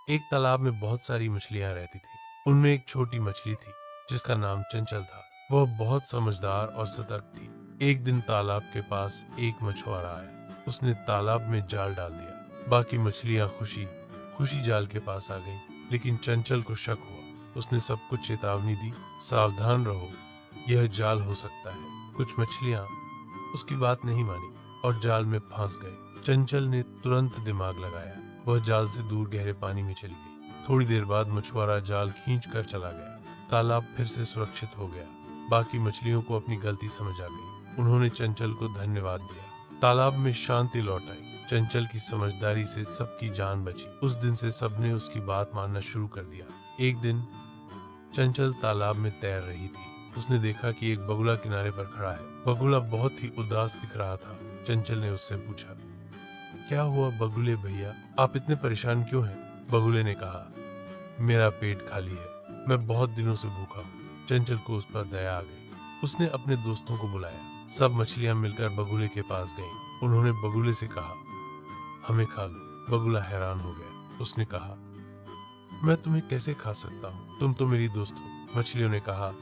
एक तालाब में बहुत सारी मछलियां रहती थी। उनमें एक छोटी मछली थी जिसका नाम चंचल था। वह बहुत समझदार और सतर्क थी। एक दिन तालाब के पास एक मछुआरा आया। उसने तालाब में जाल डाल दिया। बाकी मछलियां खुशी खुशी जाल के पास आ गईं, लेकिन चंचल को शक हुआ। उसने सबको चेतावनी दी, सावधान रहो, यह जाल हो सकता है। कुछ मछलियां उसकी बात नहीं मानी और जाल में फंस गए। चंचल ने तुरंत दिमाग लगाया। वह जाल से दूर गहरे पानी में चली गई। थोड़ी देर बाद मछुआरा जाल खींचकर चला गया। तालाब फिर से सुरक्षित हो गया। बाकी मछलियों को अपनी गलती समझ आ गई। उन्होंने चंचल को धन्यवाद दिया। तालाब में शांति लौट आई। चंचल की समझदारी से सबकी जान बची। उस दिन से सबने उसकी बात मानना शुरू कर दिया। एक दिन चंचल तालाब में तैर रही थी। उसने देखा कि एक बगुला किनारे पर खड़ा है। बगुला बहुत ही उदास दिख रहा था। चंचल ने उससे पूछा, क्या हुआ बगुले भैया, आप इतने परेशान क्यों हैं? बगुले ने कहा, मेरा पेट खाली है, मैं बहुत दिनों से भूखा हूँ। चंचल को उस पर दया आ गई। उसने अपने दोस्तों को बुलाया। सब मछलियां मिलकर बगुले के पास गईं। उन्होंने बगुले से कहा, हमें खा लो। बगुला हैरान हो गया। उसने कहा, मैं तुम्हें कैसे खा सकता हूँ, तुम तो मेरी दोस्त हो। मछलियों ने कहा,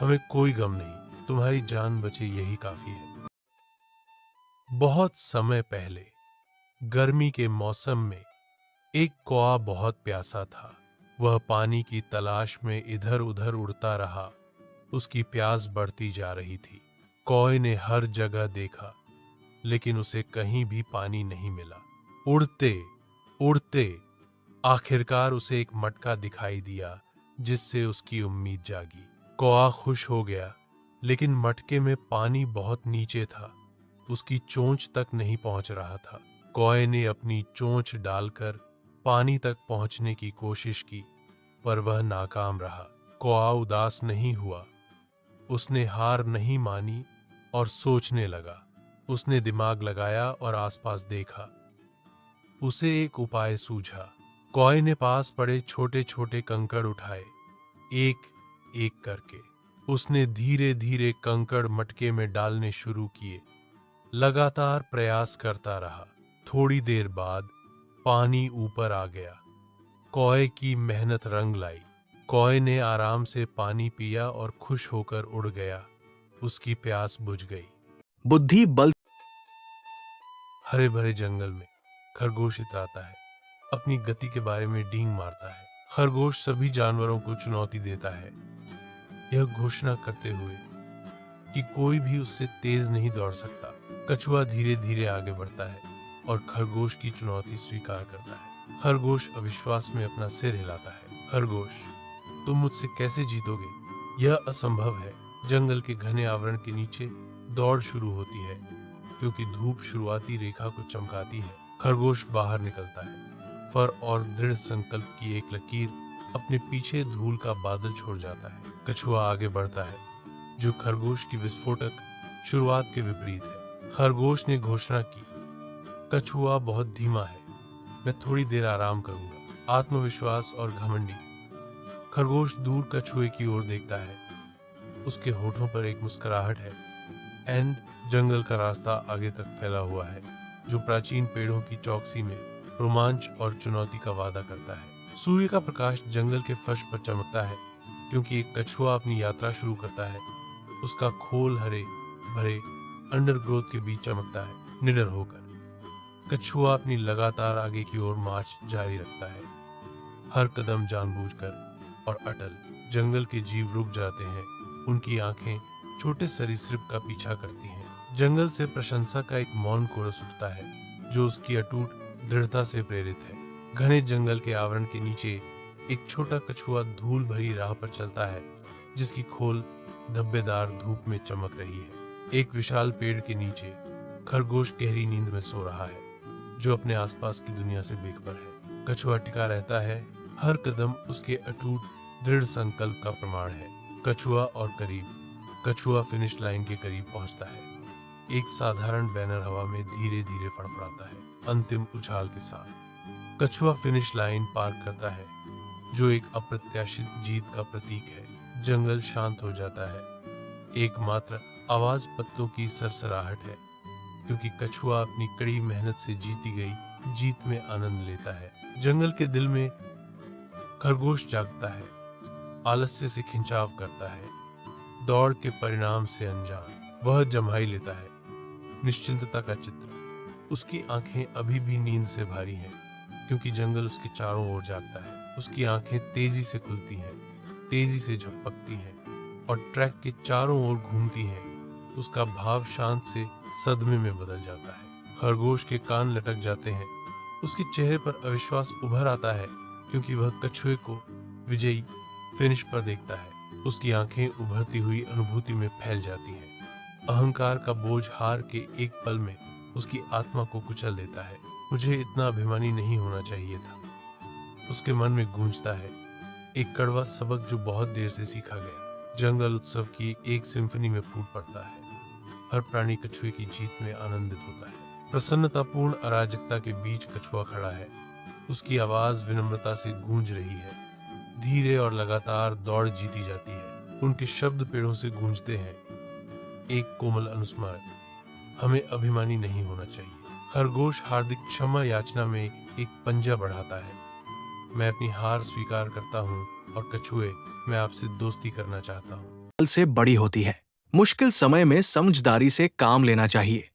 हमें कोई गम नहीं, तुम्हारी जान बचे यही काफी है। बहुत समय पहले गर्मी के मौसम में एक कौआ बहुत प्यासा था। वह पानी की तलाश में इधर उधर उड़ता रहा। उसकी प्यास बढ़ती जा रही थी। कौए ने हर जगह देखा, लेकिन उसे कहीं भी पानी नहीं मिला। उड़ते उड़ते आखिरकार उसे एक मटका दिखाई दिया, जिससे उसकी उम्मीद जागी। कौआ खुश हो गया, लेकिन मटके में पानी बहुत नीचे था। उसकी चोंच तक नहीं पहुंच रहा था। कौए ने अपनी चोंच डालकर पानी तक पहुंचने की कोशिश की, पर वह नाकाम रहा। कौआ उदास नहीं हुआ। उसने हार नहीं मानी और सोचने लगा। उसने दिमाग लगाया और आसपास देखा। उसे एक उपाय सूझा। कौए ने पास पड़े छोटे छोटे कंकड़ उठाए, एक एक करके। उसने धीरे धीरे कंकड़ मटके में डालने शुरू किए। लगातार प्रयास करता रहा। थोड़ी देर बाद पानी ऊपर आ गया। कौए की मेहनत रंग लाई। कौए ने आराम से पानी पिया और खुश होकर उड़ गया। उसकी प्यास बुझ गई। बुद्धि बल। हरे भरे जंगल में खरगोश इतराता है। अपनी गति के बारे में डींग मारता है। खरगोश सभी जानवरों को चुनौती देता है, यह घोषणा करते हुए कि कोई भी उससे तेज नहीं दौड़ सकता। कछुआ धीरे धीरे आगे बढ़ता है और खरगोश की चुनौती स्वीकार करता है। खरगोश अविश्वास में अपना सिर हिलाता है। खरगोश, तुम मुझसे कैसे जीतोगे? यह असंभव है। जंगल के घने आवरण के नीचे दौड़ शुरू होती है, क्योंकि धूप शुरुआती रेखा को चमकाती है। खरगोश बाहर निकलता है। फर और दृढ़ संकल्प की एक लकीर अपने पीछे धूल का बादल छोड़ जाता है। कछुआ आगे बढ़ता है, जो खरगोश की विस्फोटक शुरुआत के विपरीत है। खरगोश ने घोषणा की, कछुआ बहुत धीमा है, मैं थोड़ी देर आराम करूंगा। आत्मविश्वास और घमंडी। खरगोश दूर कछुए की ओर देखता है। उसके होठों पर एक मुस्कुराहट है। एंड जंगल का रास्ता आगे तक फैला हुआ है, जो प्राचीन पेड़ों की चौकसी में रोमांच और चुनौती का वादा करता है। सूर्य का प्रकाश जंगल के फर्श पर चमकता है, क्योंकि एक कछुआ अपनी यात्रा शुरू करता है। उसका खोल हरे भरे अंडरग्रोथ के बीच चमकता है, निडर होकर। कछुआ अपनी लगातार आगे की ओर मार्च जारी रखता है, हर कदम जानबूझकर और अटल। जंगल के जीव रुक जाते हैं। उनकी आंखें छोटे सरीसृप का पीछा करती हैं। जंगल से प्रशंसा का एक मौन कोरस उठता है, जो उसकी अटूट दृढ़ता से प्रेरित है। घने जंगल के आवरण के नीचे एक छोटा कछुआ धूल भरी राह पर चलता है, जिसकी खोल धब्बेदार धूप में चमक रही है। एक विशाल पेड़ के नीचे खरगोश गहरी नींद में सो रहा है, जो अपने आसपास की दुनिया से बेखबर है। कछुआ टिका रहता है, हर कदम उसके अटूट दृढ़ संकल्प का प्रमाण है। कछुआ और करीब। कछुआ फिनिश लाइन के करीब पहुंचता है। एक साधारण बैनर हवा में धीरे धीरे फड़फड़ाता है, अंतिम उछाल के साथ। कछुआ फिनिश लाइन पार करता है, जो एक अप्रत्याशित जीत का प्रतीक है। जंगल शांत हो जाता है। एकमात्र आवाज पत्तों की सरसराहट है, क्योंकि कछुआ अपनी कड़ी मेहनत से जीती गई जीत में आनंद लेता है। जंगल के दिल में खरगोश जागता है, आलस्य से खिंचाव करता है, दौड़ के परिणाम से अनजान वह जम्हाई लेता है। निश्चिंतता का चित्र। उसकी आंखें अभी भी नींद से भारी हैं, क्योंकि जंगल उसके चारों ओर जागता है। उसकी आंखें तेजी से खुलती हैं, तेजी से झपकती हैं और ट्रैक के चारों ओर घूमती हैं। उसका भाव शांत से सदमे में बदल जाता है। खरगोश के कान लटक जाते हैं। उसके चेहरे पर अविश्वास उभर आता है, क्योंकि वह कछुए को विजयी फिनिश पर देखता है। उसकी आंखें उभरती हुई अनुभूति में फैल जाती हैं। अहंकार का बोझ हार के एक पल में उसकी आत्मा को कुचल देता है। मुझे इतना अभिमानी नहीं होना चाहिए था, उसके मन में गूंजता है, एक कड़वा सबक जो बहुत देर से सीखा गया। जंगल उत्सव की एक सिम्फनी में फूट पड़ता है। हर प्राणी कछुए की जीत में आनंदित होता है। प्रसन्नतापूर्ण अराजकता के बीच कछुआ खड़ा है। उसकी आवाज विनम्रता से गूंज रही है। धीरे और लगातार दौड़ जीती जाती है। उनके शब्द पेड़ों से गूंजते हैं, एक कोमल अनुस्मारक, हमें अभिमानी नहीं होना चाहिए। खरगोश हार्दिक क्षमा याचना में एक पंजा बढ़ाता है। मैं अपनी हार स्वीकार करता हूँ और कछुए, मैं आपसे दोस्ती करना चाहता हूँ। से बड़ी होती है। मुश्किल समय में समझदारी से काम लेना चाहिए।